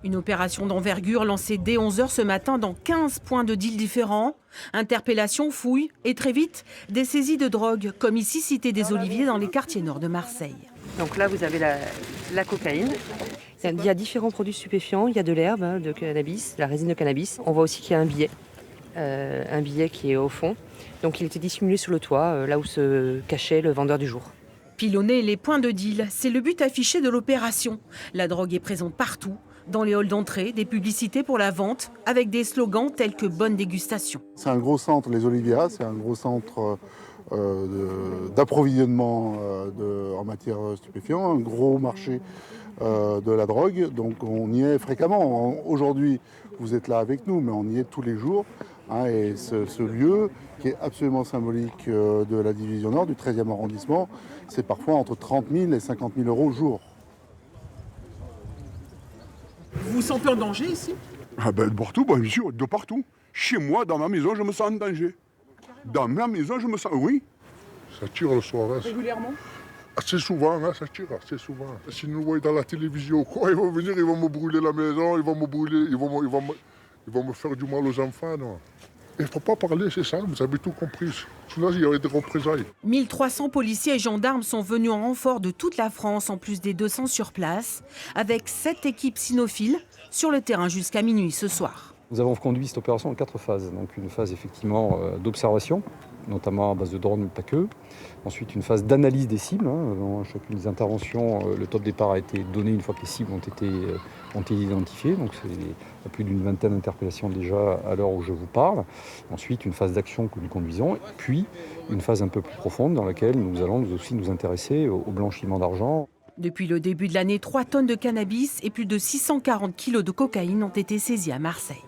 Une opération d'envergure lancée dès 11 h ce matin dans 15 points de deal différents. Interpellation, fouilles et très vite, des saisies de drogue, comme ici cité des Oliviers dans les quartiers nord de Marseille. Donc là, vous avez la cocaïne. Il y a différents produits stupéfiants. Il y a de l'herbe, de cannabis, la résine de cannabis. On voit aussi qu'il y a un billet qui est au fond. Donc il était dissimulé sur le toit, là où se cachait le vendeur du jour. Pilonner les points de deal, c'est le but affiché de l'opération. La drogue est présente partout. Dans les halls d'entrée, des publicités pour la vente avec des slogans tels que « bonne dégustation ». C'est un gros centre, les Oliviera, c'est un gros centre d'approvisionnement en matière stupéfiante, un gros marché de la drogue. Donc on y est fréquemment. Aujourd'hui, vous êtes là avec nous, mais on y est tous les jours. Et ce lieu, qui est absolument symbolique de la division nord, du 13e arrondissement, c'est parfois entre 30 000 et 50 000 euros au jour. Vous vous sentez en danger ici? De partout, bien sûr, de partout. Chez moi, dans ma maison, je me sens en danger. Dans ma maison, je me sens... Oui. Ça tire le soir. Hein. Régulièrement? Assez souvent, hein, ça tire, assez souvent. Si nous voyons dans la télévision, quoi, ils vont venir, ils vont me brûler la maison, ils vont me brûler, ils vont me faire du mal aux enfants. Non. Il ne faut pas parler, c'est ça, vous avez tout compris. Sinon, il y aurait des représailles. 1300 policiers et gendarmes sont venus en renfort de toute la France, en plus des 200 sur place, avec 7 équipes cynophiles sur le terrain jusqu'à minuit ce soir. Nous avons conduit cette opération en 4 phases. Donc une phase effectivement d'observation, notamment à base de drones, mais pas que. Ensuite, une phase d'analyse des cibles. Dans chacune des interventions, le top départ a été donné une fois que les cibles ont été identifiées. Donc il y a plus d'une vingtaine d'interpellations déjà à l'heure où je vous parle. Ensuite, une phase d'action que nous conduisons. Puis une phase un peu plus profonde dans laquelle nous allons aussi nous intéresser au blanchiment d'argent. Depuis le début de l'année, 3 tonnes de cannabis et plus de 640 kilos de cocaïne ont été saisis à Marseille.